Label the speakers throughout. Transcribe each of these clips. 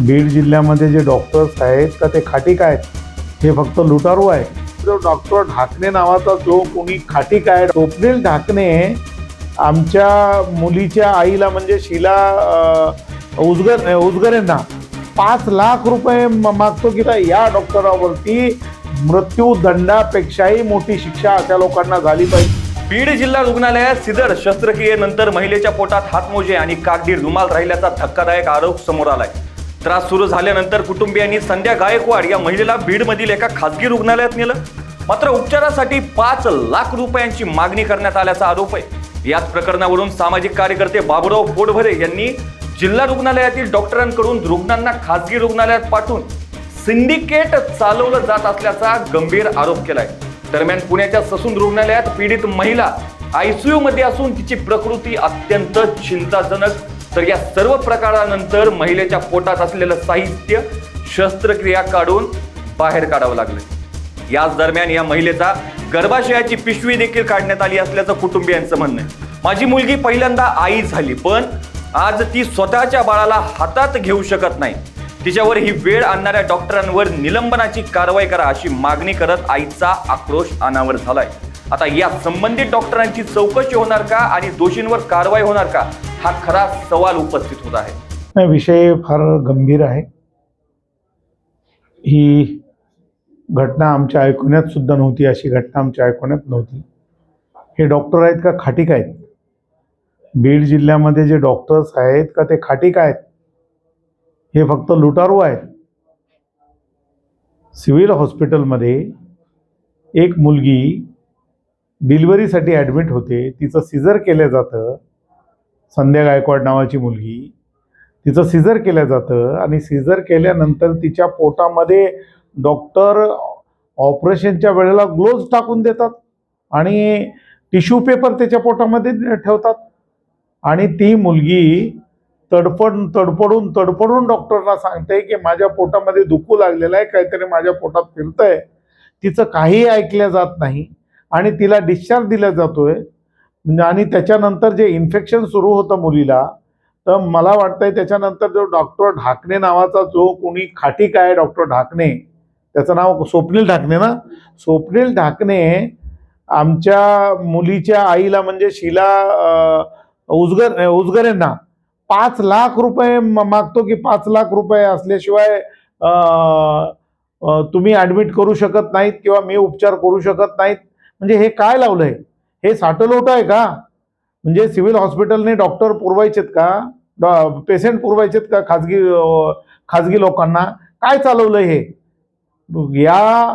Speaker 1: बीड जिल्ह्यामध्ये जे डॉक्टर्स आहेत का ते खाटीक आहेत, हे फक्त लुटारू आहे। जो डॉक्टर ढाकणे नावाचा जो कोणी खाटीक आहे, स्वप्नील ढाकणे आमच्या मुलीच्या आईला म्हणजे शीला उजगरेंना 5 लाख रुपये मागतो की या डॉक्टरावरती मृत्यूदंडापेक्षाही मोठी शिक्षा अशा लोकांना झाली पाहिजे।
Speaker 2: बीड जिल्हा रुग्णालयात सिझर शस्त्रक्रियेनंतर महिलेच्या पोटात हातमोजे आणि कागदी रुमाल राहिल्याचा धक्कादायक आरोप समोर आलाय। त्रास सुरू झाल्यानंतर कुटुंबियांनी संध्या गायकवाड या महिलेला बीडमधील एका खासगी रुग्णालयात नेलं, मात्र उपचारासाठी 5 लाख रुपयांची मागणी करण्यात आल्याचा आरोप आहे। याच प्रकरणावरून सामाजिक कार्यकर्ते बाबुराव पोटभरे यांनी जिल्हा रुग्णालयातील डॉक्टरांकडून रुग्णांना खासगी रुग्णालयात पाठवून सिंडिकेट चालवलं जात असल्याचा गंभीर आरोप केलाय। दरम्यान पुण्याच्या ससून रुग्णालयात पीडित महिला आयसीयू मध्ये असून तिची प्रकृती अत्यंत चिंताजनक, तर या सर्व प्रकारानंतर महिलेच्या पोटात असलेलं साहित्य शस्त्रक्रिया काढून बाहेर काढावं लागलं। याच दरम्यान या महिलेचा गर्भाशयाची पिशवी देखील काढण्यात आली असल्याचं कुटुंबियांचं म्हणणं आहे। माझी मुलगी पहिल्यांदा आई झाली, पण आज ती स्वतःच्या बाळाला हातात घेऊ शकत नाही। तिच्यावर ही वेळ आणणाऱ्या डॉक्टरांवर निलंबनाची कारवाई करा अशी मागणी करत आईचा आक्रोश अनावर झालाय। आता या संबंधित डॉक्टरांची चौकशी होणार का आणि दोषींवर कारवाई होणार का, हा खरा सवाल उपस्थित होत आहे।
Speaker 1: विषय फार गंभीर आहे। ही घटना आमच्या ऐकण्यात सुद्धा नव्हती, अशी घटना आमच्या ऐकण्यात नव्हती। हे डॉक्टर आहेत का खाटीक आहेत? बीड जिल्ह्यामध्ये जे डॉक्टर्स आहेत का ते खाटीक आहेत, हे फक्त लुटारू आहेत। सिव्हिल हॉस्पिटलमध्ये एक मुलगी डिलिव्हरीसाठी ॲडमिट होते, तिचं सिझर केलं जातं। संध्या गायकवाड नावाची मुलगी, तिचं सिझर केलं जातं आणि सिझर केल्यानंतर तिच्या पोटामध्ये डॉक्टर ऑपरेशनच्या वेळेला ग्लोव्ज टाकून देतात आणि टिश्यू पेपर त्याच्या पोटामध्ये ठेवतात आणि ती मुलगी तडपडून डॉक्टरला सांगते की माझ्या पोटामध्ये दुखू लागलेलं आहे, काहीतरी माझ्या पोटात फिरतंय। तिचं काही ऐकलं जात नाही आणि तिला डिस्चार्ज दिला जातोय आणि त्याच्यानंतर जे इन्फेक्शन सुरू होतं मुलीला, तर मला वाटतंय त्याच्यानंतर जो डॉक्टर ढाकणे नावाचा जो कोणी खाटीक आहे, डॉक्टर ढाकणे, त्याचं नाव स्वप्नील ढाकणे ना, स्वप्नील ढाकणे आमच्या मुलीच्या आईला म्हणजे शीला उजगरेंना 5 लाख रुपये मागतो की 5 लाख रुपये असल्याशिवाय तुम्ही ॲडमिट करू शकत नाहीत किंवा मी उपचार करू शकत नाहीत। म्हणजे हे काय लावलंय? हे साठलोट आहे का? म्हणजे सिव्हिल हॉस्पिटलने डॉक्टर पुरवायचेत का, पेशंट पुरवायचेत का खाजगी लोकांना? काय चालवलंय हे? या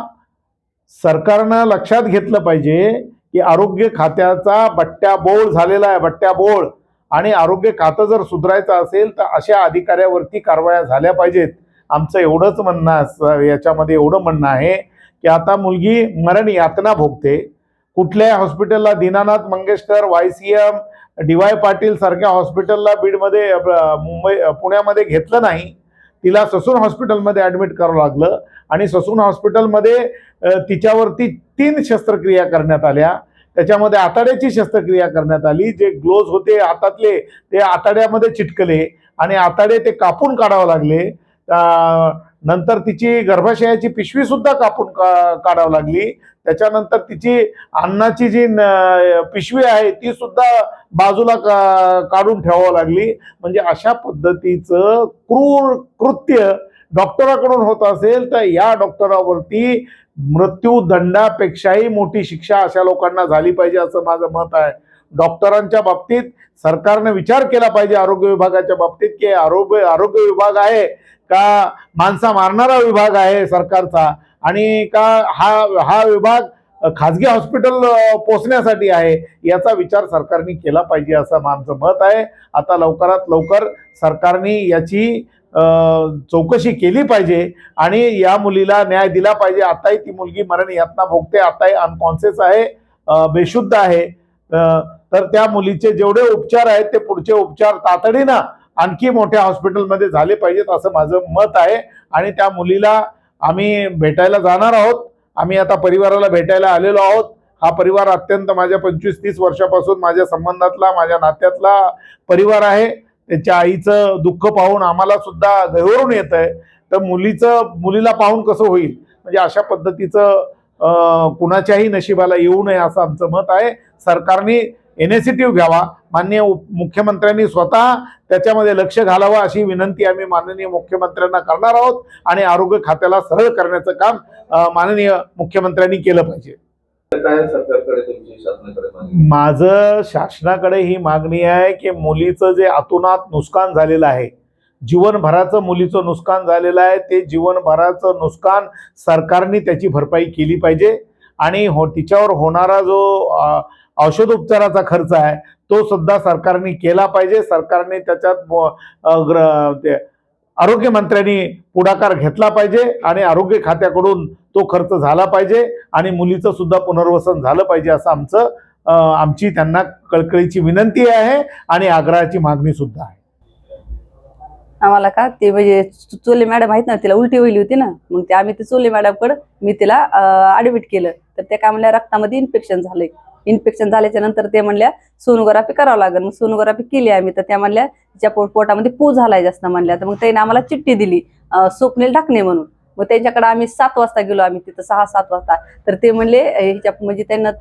Speaker 1: सरकारनं लक्षात घेतलं पाहिजे की आरोग्य खात्याचा बट्ट्याबोळ झालेला आहे, बट्ट्याबोळ। आणि आरोग्य खातं जर सुधारायचं असेल तर अशा अधिकाऱ्यावरती कारवाया झाल्या पाहिजेत। आमचं एवढंच म्हणणं आहे, याच्यामध्ये एवढं म्हणणं आहे की आता मुलगी मरण यातना भोगते। कुठल्याही हॉस्पिटलला, दीनानाथ मंगेशकर, YCM, DY पाटील सारख्या हॉस्पिटलला बीडमध्ये पुण्यामध्ये घेतलं नाही, तिला ससून हॉस्पिटलमध्ये ॲडमिट करावं लागलं आणि ससून हॉस्पिटलमध्ये तिच्यावरती 3 शस्त्रक्रिया करण्यात आल्या। त्याच्यामध्ये आताड्याची शस्त्रक्रिया करण्यात आली। जे ग्लोव्ज होते हातातले ते आताड्यामध्ये चिटकले आणि आताडे ते कापून काढावं लागले। नंतर तिची गर्भाशयाची पिशवी सुद्धा कापून काढावं लागली। त्याच्यानंतर तिची अन्नाची जी पिशवी आहे ती सुद्धा बाजूला काढून ठेवावं लागली। म्हणजे अशा पद्धतीचं क्रूर कृत्य डॉक्टराकडून होत असेल तर या डॉक्टरावरती मृत्यूदंडापेक्षाही मोठी शिक्षा अशा लोकांना झाली पाहिजे असं माझं मत आहे। डॉक्टरांच्या बाबतीत सरकारने विचार केला पाहिजे, आरोग्य विभागाच्या बाबतीत, की आरोग्य विभाग आहे का माणसा मारणारा विभाग आहे सरकारचा, आणि का हा विभाग खाजगी हॉस्पिटल पोचण्यासाठी आहे, याचा विचार सरकारने केला पाहिजे असं माझं मत आहे। आता लवकरात लवकर सरकारने याची चौकशी केली पाहिजे आणि या मुलीला न्याय दिला पाहिजे। आताही ती मुलगी मरण यातना भोगते, आताही अनकॉन्शियस आहे, बेशुद्ध आहे। तर त्या मुलीचे जेवढे उपचार आहेत ते पुढचे उपचार तातडीनं आणखी मोठ्या हॉस्पिटलमध्ये झाले पाहिजेत असं माझं मत आहे। आणि त्या मुलीला आम्ही भेटायला जाणार आहोत। आम्ही आता परिवाराला भेटायला आलेलो आहोत। हा परिवार अत्यंत माझ्या 25-30 वर्षापासून माझ्या संबंधातला, माझ्या नात्यातला परिवार आहे। त्यांच्या आईचं दुःख पाहून आम्हाला सुद्धा गहिवरून येत आहे, तर मुलीला पाहून कसं होईल? म्हणजे अशा पद्धतीचं कुणाच्याही नशिबाला येऊ नये असं आमचं मत आहे. सरकारने इनिशिएटिव्ह घ्यावा, माननीय मुख्यमंत्र्यांनी स्वतः त्याच्यामध्ये लक्ष घालावं अशी विनंती आम्ही माननीय मुख्यमंत्र्यांना करणार आहोत आणि आरोग्य खात्याला सरळ करण्याचं काम माननीय मुख्यमंत्र्यांनी केलं पाहिजे.
Speaker 3: काय सरकारकडे तुमची शासनाकडे मागणी?
Speaker 1: माझं शासनाकडे ही मागणी आहे की मुलीचं जे अतोनात नुकसान झालेलं आहे, जीवनभराचं मुलीचं नुकसान झालेलं आहे, ते जीवनभराचं नुकसान सरकारने त्याची भरपाई केली पाहिजे आणि तिच्यावर होणारा जो औषधोपचाराचा खर्च आहे तो सुद्धा सरकारने केला पाहिजे. सरकारने त्याच्यात आरोग्यमंत्र्यांनी पुढाकार घेतला पाहिजे आणि आरोग्य खात्याकडून तो खर्च झाला पाहिजे आणि मुलीचं सुद्धा पुनर्वसन झालं पाहिजे असं आमची त्यांना कळकळीची विनंती आहे आणि आग्रहाची मागणी सुद्धा आहे.
Speaker 4: आम्हाला का ते म्हणजे चोले मॅडम आहेत ना, तिला उलटी होईल होती ना, मग ते आम्ही ते चोले मॅडमकडे मी तिला ऍडमिट केलं. तर त्या काय म्हणल्या रक्तामध्ये इन्फेक्शन झालंय. इन्फेक्शन झाल्याच्या नंतर ते म्हणल्या सोनोग्राफी करावं लागेल. मग सोनोग्राफी केली आम्ही, तर त्या म्हणल्या तिच्या पोटामध्ये पू झालाय जास्त म्हणल्या. तर मग त्याने आम्हाला चिठ्ठी दिली स्वप्नील ढाकणे म्हणून. मग त्यांच्याकडे आम्ही 7 वाजता गेलो, आम्ही तिथं 6-7 वाजता. तर ते म्हणले ह्याच्या म्हणजे त्यांना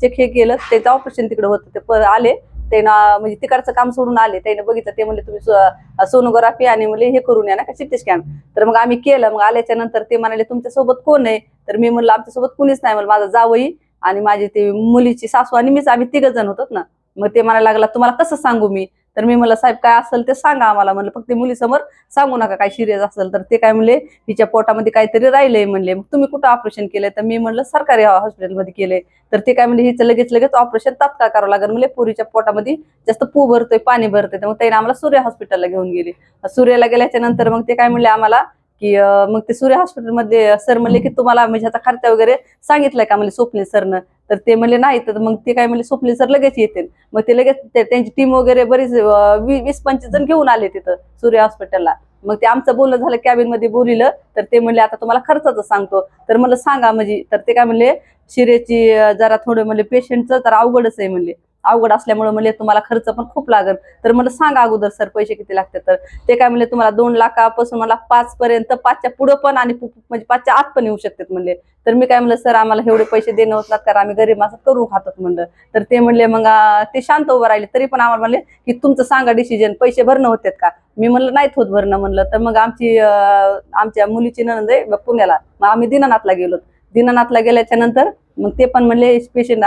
Speaker 4: चेक हे केलं, त्याचं ऑपरेशन तिकडे होतं. ते आले त्यानं म्हणजे तिकडचं काम सोडून आले, त्याने बघितलं, ते म्हणले तुम्ही सोनोग्राफी आणि म्हणले हे करून या ना का सिटी स्कॅन. तर मग आम्ही केलं. मग आल्याच्या नंतर ते म्हणाले तुमच्यासोबत कोण आहे? तर मी म्हणलं आमच्यासोबत कुणीच नाही, मला माझा जावई आणि माझी ते मुलीची सासू आणि मीच, आम्ही 3 जण होतो ना. मग ते म्हणायला लागला तुम्हाला कसं सांगू मी? तर मी म्हणलं साहेब काय असेल ते सांगा आम्हाला, म्हणलं फक्त मुलीसमोर सांगू नका काय सिरियस असेल. तर ते काय म्हणले हिच्या पोटामध्ये काहीतरी राहिलंय म्हणले. मग तुम्ही कुठं ऑपरेशन केलंय? तर मी म्हणलं सरकारी हॉस्पिटलमध्ये केलंय. तर ते काय म्हणले हिचं लगेच ऑपरेशन तात्काळ करावं लागेल म्हणले, पोरीच्या पोटामध्ये जास्त पू भरतोय, पाणी भरतोय. तर मग त्याने आम्हाला सूर्य हॉस्पिटलला घेऊन गेले. सूर्याला गेल्याच्या नंतर मग ते काय म्हणले आम्हाला की मग ते सूर्य हॉस्पिटलमध्ये सर म्हणले की तुम्हाला म्हणजे ह्याचा खर्च वगैरे सांगितलाय का म्हणले स्वप्नील सरनं? तर ते म्हणले नाही. तर मग ते काय म्हणले स्वप्नील सर लगेच येतील. मग ते लगेच त्यांची टीम वगैरे बरीच 20-25 जण घेऊन आले तिथं सूर्य हॉस्पिटलला. मग ते आमचं बोलणं झालं, कॅबिन मध्ये बोलिलं. तर ते म्हणले आता तुम्हाला खर्चाचं सांगतो. तर म्हणलं सांगा म्हणजे. तर ते काय म्हणले शिरेची जरा थोडं म्हणले पेशंटचं तर अवघडच आहे म्हणले, अवघड असल्यामुळे म्हणले तुम्हाला खर्च पण खूप लागेल. तर म्हणलं सांगा अगोदर सर पैसे किती लागतात? तर ते काय म्हणले तुम्हाला 2 लाखापासून मला 5 पर्यंत, 5च्या पुढं पण आणि म्हणजे 5च्या आत पण येऊ शकतात म्हणले. तर मी काय म्हणलं सर आम्हाला एवढे पैसे देणं होत नाहीत, कारण आम्ही गरीब माणसं करून खातात म्हणलं. तर ते म्हणले मग ते शांत उभं राहिले. तरी पण आम्हाला म्हणले की तुमचं सांगा डिसिजन, पैसे भरणं होतात का? मी म्हणलं नाहीत होत भरणं म्हणलं. तर मग आमच्या मुलीची नणंद आहे पुण्याला, मग आम्ही दीनानाथला गेलो. दीनानाथला गेल्याच्या नंतर मग ते पण म्हणले पेशंट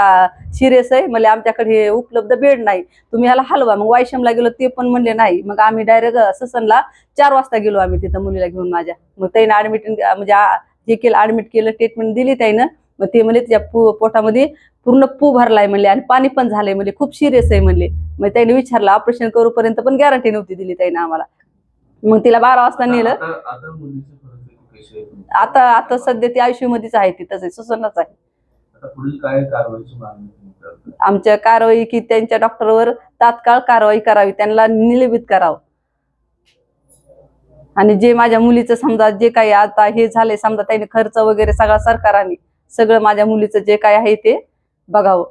Speaker 4: सिरियस आहे म्हणले, आमच्याकडे उपलब्ध बेड नाही, तुम्ही ह्याला हलवा. मग वायशमला गेलो, ते पण म्हणले नाही. मग आम्ही डायरेक्ट ससनला 4 वाजता गेलो आम्ही तिथं मुलीला घेऊन माझ्या. मग त्यानं ऍडमिट म्हणजे जे केलं ऍडमिट केलं, ट्रीटमेंट दिली त्यानं. मग ते म्हणले तिच्या पोटामध्ये पूर्ण पू भरलाय म्हणले आणि पाणी पण झालंय म्हणले, खूप सिरियस आहे म्हणले. मग त्याने विचारलं ऑपरेशन करूपर्यंत पण गॅरंटी नव्हती दिली त्यानं आम्हाला. मग तिला 12 वाजता नेलं.
Speaker 3: आता मुलीची परिस्थिती कशी आहे?
Speaker 4: आता सध्या ती आयसीयू मध्येच आहे, तिथंच आहे, सुसन्नाच आहे.
Speaker 3: आता पुढील काय कारवाईची मागणी तुम्ही करता?
Speaker 4: आमच्या कारवाई की त्यांच्या डॉक्टरवर तात्काळ कारवाई करावी, त्यांना निलंबित करावं. आणि जे माझ्या मुलीचं समजा जे काही आता हे झाले समजा, त्याने खर्च वगैरे सगळा सरकारने सगळं माझ्या मुलीचं जे काही आहे ते बघावं.